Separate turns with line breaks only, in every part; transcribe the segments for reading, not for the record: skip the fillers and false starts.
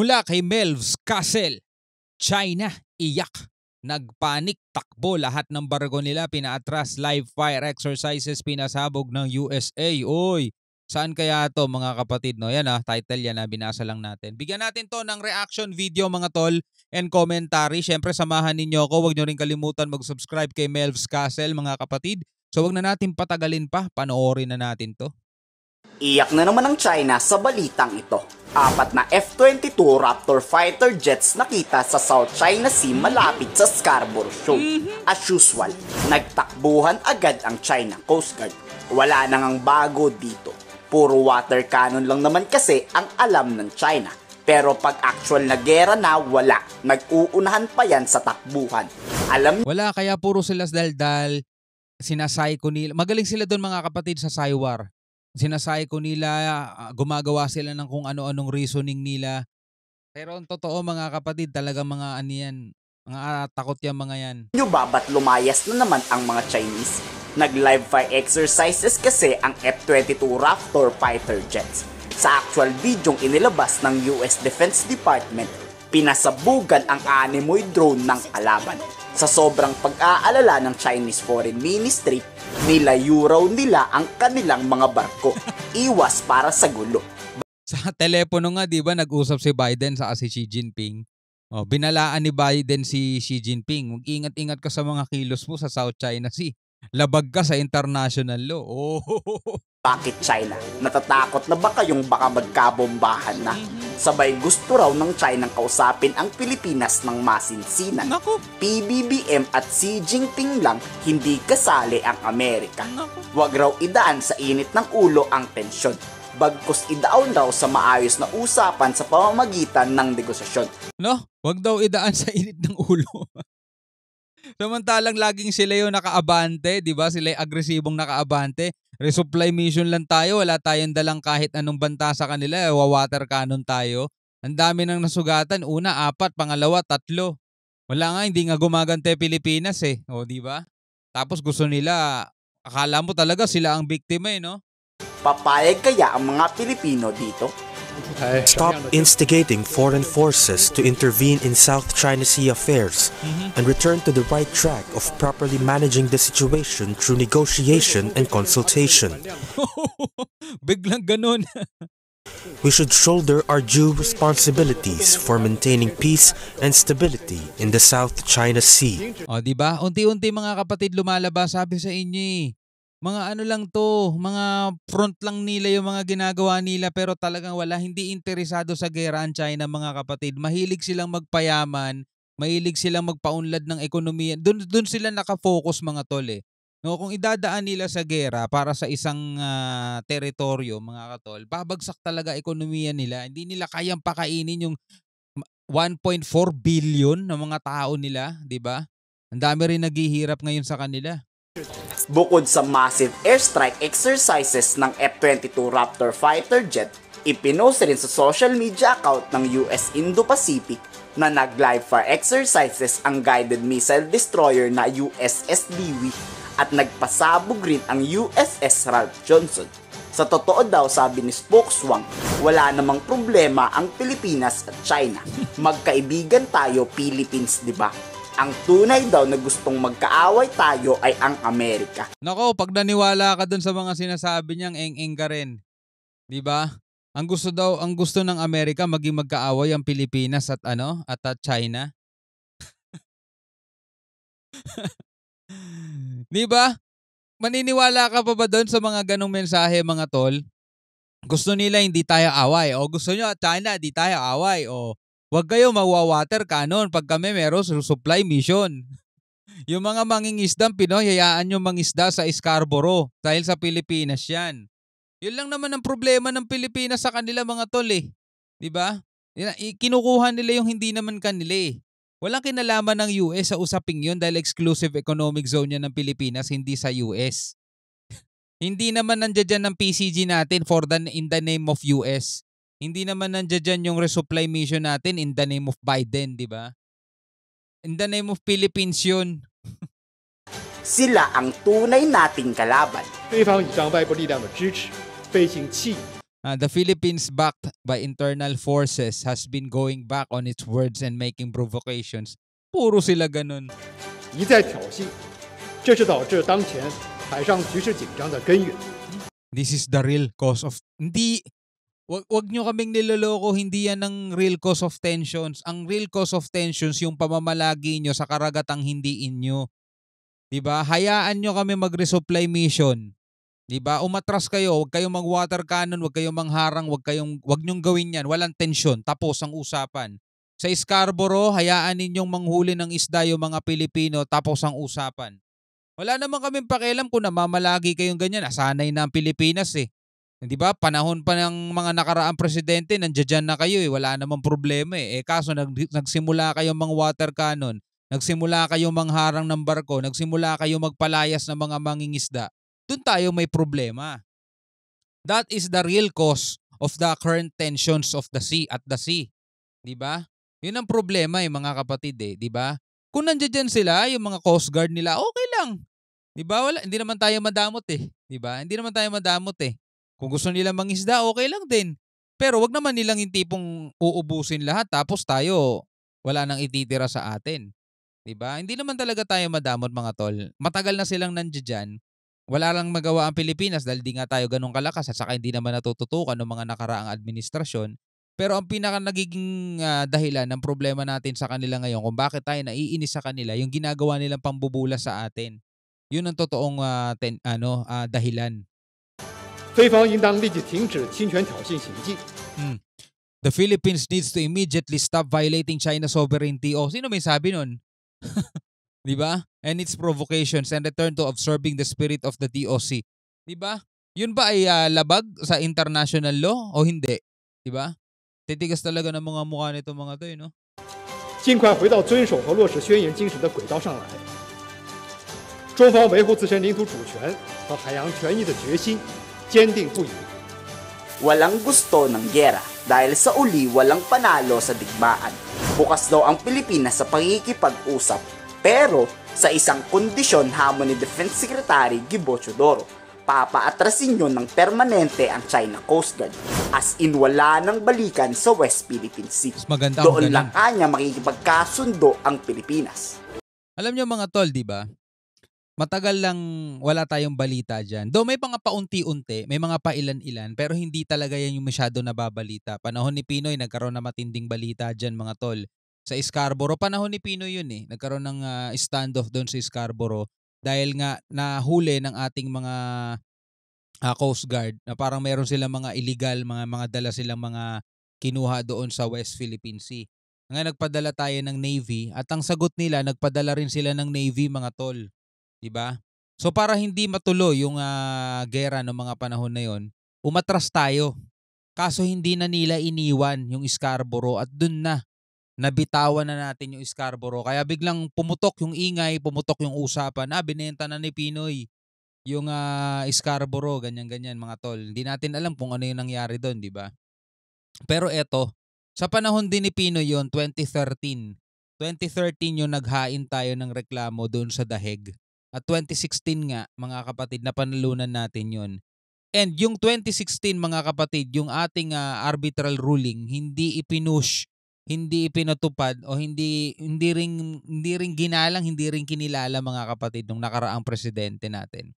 Mula kay Melvs Castle, China, iyak. Nagpanik, takbo lahat ng barko nila, pinaatras, live fire exercises, pinasabog ng USA. Oy, saan kaya to mga kapatid? No? Yan title yan binasa lang natin. Bigyan natin to ng reaction video mga tol and commentary. Siyempre samahan ninyo ako, huwag nyo rin kalimutan mag-subscribe kay Melvs Castle mga kapatid. So huwag na natin patagalin pa, panoorin na natin to.
Iyak na naman ang China sa balitang ito. 4 na F-22 Raptor fighter jets nakita sa South China Sea malapit sa Scarborough Shoal. As usual, nagtakbuhan agad ang China Coast Guard. Wala nang bago dito. Puro water cannon lang naman kasi ang alam ng China. Pero pag actual na gera na, wala. Nag-uunahan pa yan sa takbuhan.
Wala, kaya puro sila daldal. Sinasay ko nila. Magaling sila doon mga kapatid sa Saywar. Sinasay ko nila, gumagawa sila ng kung ano-anong reasoning nila. Pero ang totoo mga kapatid, talaga mga yan, mga takot yan mga yan.
Nyo ba ba't lumayas na naman ang mga Chinese? Nag-live fire exercises kasi ang F-22 Raptor fighter jets. Sa actual videong inilabas ng US Defense Department, pinasabugan ang animoy drone ng kalaban. Sa sobrang pag-aalala ng Chinese Foreign Ministry, nilayo raw nila ang kanilang mga barko. Iwas para sa gulo.
Sa telepono nga, di ba, nag-usap si Biden sa si Xi Jinping. Binalaan ni Biden si Xi Jinping. Mag-ingat-ingat ka sa mga kilos mo sa South China Sea. Labag ka sa international law.
Bakit China? Natatakot na ba kayong baka magkabombahan na? Sabay gusto raw ng China kausapin ang Pilipinas ng masinsinan.
Naku.
PBBM at Xi Jinping lang, hindi kasali ang Amerika. Huwag raw idaan sa init ng ulo ang tensyon. Bagkus idaon raw sa maayos na usapan sa pamamagitan ng negosasyon.
No, wag daw idaan sa init ng ulo. Samantalang laging sila yung nakaabante, di ba? Sila yung agresibong nakaabante. Resupply mission lang tayo, wala tayong dalang kahit anong banta sa kanila, water cannon tayo. Ang dami nang nasugatan, una, 4, pangalawa, 3. Wala nga, hindi nga gumagante Pilipinas di ba? Tapos gusto nila, akala mo talaga sila ang biktima no?
Papayag kaya ang mga Pilipino dito?
Stop instigating foreign forces to intervene in South China Sea affairs and return to the right track of properly managing the situation through negotiation and consultation.
Biglang ganun.
We should shoulder our due responsibilities for maintaining peace and stability in the South China Sea.
Di ba? Unti-unti mga kapatid lumalabas, sabi sa inyo mga ano lang to, mga front lang nila yung mga ginagawa nila pero talagang hindi interesado sa gera ang China mga kapatid. Mahilig silang magpayaman, mahilig silang magpaunlad ng ekonomiya. Doon sila nakafocus mga tol No, kung idadaan nila sa gera para sa isang teritoryo mga katol, babagsak talaga ekonomiya nila. Hindi nila kayang pakainin yung 1.4 billion ng mga tao nila, di ba? Ang dami rin naghihirap ngayon sa kanila.
Bukod sa massive airstrike exercises ng F-22 Raptor fighter jet, ipinost rin sa social media account ng US Indo-Pacific na nag-live fire exercises ang guided missile destroyer na USS Dewey at nagpasabog rin ang USS Ralph Johnson. Sa totoo daw, sabi ni Spokeswang, wala namang problema ang Pilipinas at China. Magkaibigan tayo, Philippines, di ba? Ang tunay daw na gustong magkaaway tayo ay ang Amerika.
Nako, pag naniwala ka dun sa mga sinasabi niyang eng-eng ka rin. 'Di ba? Ang gusto ng Amerika maging magkaaway ang Pilipinas at China. 'Di ba? Maniniwala ka pa ba doon sa mga ganong mensahe mga tol? Gusto nila hindi tayo away o gusto niyo China hindi tayo away o wag kayo magwa-water cannon pag kami meron supply mission. Yung mga mangingisdang Pinoy, hayaan yung mangisda sa Scarborough dahil sa Pilipinas yan. Yun lang naman ang problema ng Pilipinas sa kanila mga tol Diba? Kinukuha nila yung hindi naman kanila Walang kinalaman ng US sa usaping yun dahil exclusive economic zone yan ng Pilipinas, hindi sa US. Hindi naman nandiyan ng PCG natin in the name of US. Hindi naman nandiyan yung resupply mission natin in the name of Biden, di ba? In the name of Philippines yun.
Sila ang tunay nating kalaban.
The Philippines, backed by internal forces, has been going back on its words and making provocations. Puro sila ganun.
一再挑衅，这是导致当前海上局势紧张的根源。
This is the real cause of... Hindi... Wag nyo kaming niloloko, hindi yan ang real cause of tensions. Ang real cause of tensions yung pamamalagi nyo sa karagatang hindi inyo. 'Di ba? Hayaan nyo kami mag-resupply mission. 'Di ba? Umatras kayo, wag kayong mag-water cannon, wag kayong mangharang, wag nyong gawin 'yan. Walang tensyon, tapos ang usapan. Sa Scarborough, hayaan ninyong manghuli ng isda yung mga Pilipino, tapos ang usapan. Wala naman kaming pakialam kung namamalagi kayong ganyan. Nasanay na ang Pilipinas eh. 'Di ba? Panahon pa ng mga nakaraang presidente, nandiyan na kayo eh. Wala namang problema eh. Kaso nagsimula kayong water cannon, nagsimula kayong mangharang ng barko, nagsimula kayong magpalayas ng mga mangingisda. Doon tayo may problema. That is the real cause of the current tensions of the sea at the sea. 'Di ba? 'Yun ang problema eh, mga kapatid eh, 'di ba? Kung nandiyan sila, yung mga Coast Guard nila, okay lang. 'Di ba? Hindi naman tayo madamot eh, 'di ba? Hindi naman tayo madamot eh. Kung gusto nila mangisda, okay lang din. Pero wag naman nilang yung tipong uubusin lahat tapos tayo wala nang ititira sa atin. 'Di ba? Hindi naman talaga tayo madamot, mga tol. Matagal na silang nandiyan. Wala lang magawa ang Pilipinas dahil di nga tayo ganun kalakas at saka hindi naman natututukan ng mga nakaraang administrasyon. Pero ang pinaka nagiging dahilan ng problema natin sa kanila ngayon kung bakit tayo naiinis sa kanila, yung ginagawa nilang pambubula sa atin. Yun ang totoong dahilan.
菲方应当立即停止侵权挑衅行径。
The Philippines needs to immediately stop violating China's sovereignty. O, sino may sabi nun? Di ba? And its provocations and return to observing the spirit of the DOC. Di ba? Yun ba ay labag sa international law o hindi? Di ba? Titigas talaga ng mga mukha nito mga to, no?
尽快回到遵守和落实宣言精神的轨道上来。中方维护自身领土主权和海洋权益的决心坚定不移。
Walang gusto ng gyera dahil sa uli walang panalo sa digmaan. Bukas daw ang Pilipinas sa pakikipag-usap, pero sa isang kondisyon hamon ni Defense Secretary Gibo Teodoro. Papaatrasin yun ng permanente ang China Coast Guard. As in wala ng balikan sa West Philippine Sea. Doon lang kanya makikipagkasundo ang Pilipinas.
Alam nyo mga tol, di ba? Matagal lang wala tayong balita dyan. Though may mga paunti-unti, may mga pailan-ilan, pero hindi talaga yan yung masyado nababalita. Panahon ni Pinoy, nagkaroon na matinding balita dyan mga tol. Sa Scarborough, panahon ni Pinoy yun eh. Nagkaroon ng standoff doon sa Scarborough dahil nga nahuli ng ating mga Coast Guard na parang meron silang mga illegal, mga dala silang mga kinuha doon sa West Philippine Sea. Nga nagpadala tayo ng Navy at ang sagot nila, nagpadala rin sila ng Navy mga tol. Diba? So para hindi matuloy yung gera ng mga panahon na yon, umatras tayo. Kaso hindi na nila iniwan yung Scarborough at dun na nabitawan na natin yung Scarborough. Kaya biglang pumutok yung ingay, pumutok yung usapan. Binenta na ni Pinoy yung Scarborough, ganyan-ganyan mga tol. Hindi natin alam kung ano yung nangyari doon, di ba? Pero eto, sa panahon din ni Pinoy yon, 2013 yung naghain tayo ng reklamo doon sa Daheg. At 2016 nga, mga kapatid, na panalunan natin yon. And yung 2016, mga kapatid, yung ating arbitral ruling, hindi ipinush, hindi ipinatupad, o hindi ring ginalang, hindi ring kinilala, mga kapatid, nung nakaraang presidente natin.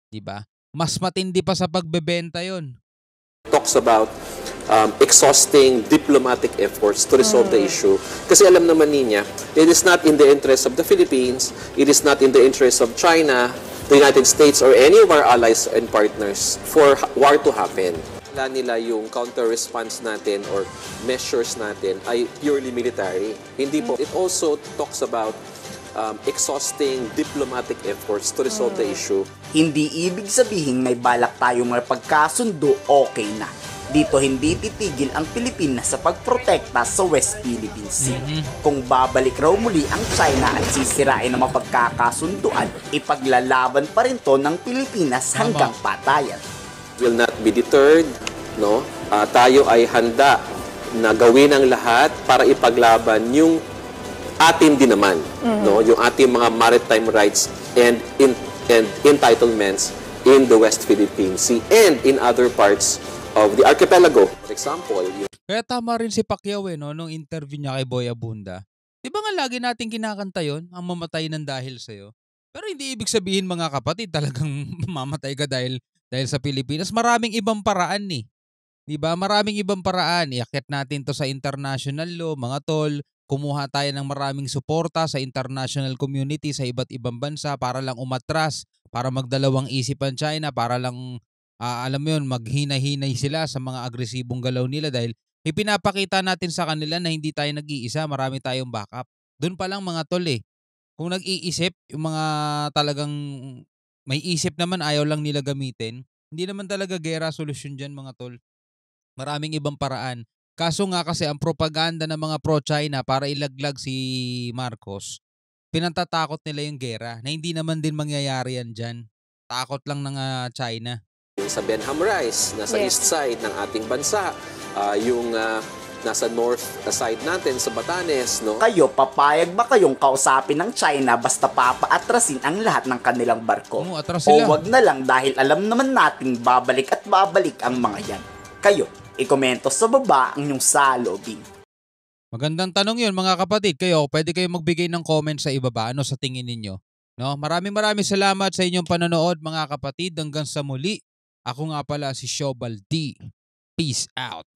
Diba? Mas matindi pa sa pagbebenta yon.
Talks about exhausting diplomatic efforts to resolve the issue. Kasi alam naman niya, it is not in the interest of the Philippines, it is not in the interest of China, the United States, or any of our allies and partners for war to happen. Wala nila yung counter-response natin or measures natin ay purely military. Hindi po. It also talks about exhausting diplomatic efforts to resolve the issue.
Hindi ibig sabihin may balak tayong magpagkasundo, okay na. Dito hindi titigil ang Pilipinas sa pagprotekta sa West Philippine Sea. Kung babalik raw muli ang China at sisirain ang mapagkakasunduan, ipaglalaban pa rin to ng Pilipinas hanggang patayan.
Will not be deterred, no? Tayo ay handa na gawin ang lahat para ipaglaban yung atin din naman, no? Yung ating mga maritime rights and entitlements in the West Philippine Sea and in other parts of the archipelago. For example,
Kaya tama rin si Pacquiao no, nung interview niya kay Boy Abunda. Di ba nga lagi nating kinakanta yun, ang mamatay ng dahil sa'yo? Pero hindi ibig sabihin mga kapatid, talagang mamatay ka dahil sa Pilipinas. Maraming ibang paraan eh. Di ba? Maraming ibang paraan. Iakyat natin to sa international law, mga tol. Kumuha tayo ng maraming suporta sa international community sa iba't ibang bansa para lang umatras, para magdalawang isip ang China, para lang, alam mo yun, maghinay-hinay sila sa mga agresibong galaw nila dahil ipinapakita natin sa kanila na hindi tayo nag-iisa, marami tayong backup. Doon pa lang mga tol eh. Kung nag-iisip, yung mga talagang may isip naman ayaw lang nila gamitin, hindi naman talaga gera solusyon dyan mga tol. Maraming ibang paraan. Kaso nga kasi ang propaganda ng mga pro-China para ilaglag si Marcos, pinatatakot nila yung gera na hindi naman din mangyayari yan dyan. Takot lang ng China.
yung sa Benham Rice, nasa east side ng ating bansa, yung nasa north side natin sa Batanes, no?
Kayo, papayag ba kayong kausapin ng China basta papaatrasin ang lahat ng kanilang barko?
Atras
O
sila.
wag na lang dahil alam naman nating babalik at babalik ang mga yan? Kayo, ikomento sa baba ang inyong salobin.
Magandang tanong yun mga kapatid. Kayo, pwede kayo magbigay ng comment sa ibaba. Ano sa tingin ninyo? No? Maraming salamat sa inyong panonood mga kapatid. Hanggang sa muli. Ako nga pala si Shobal D. Peace out.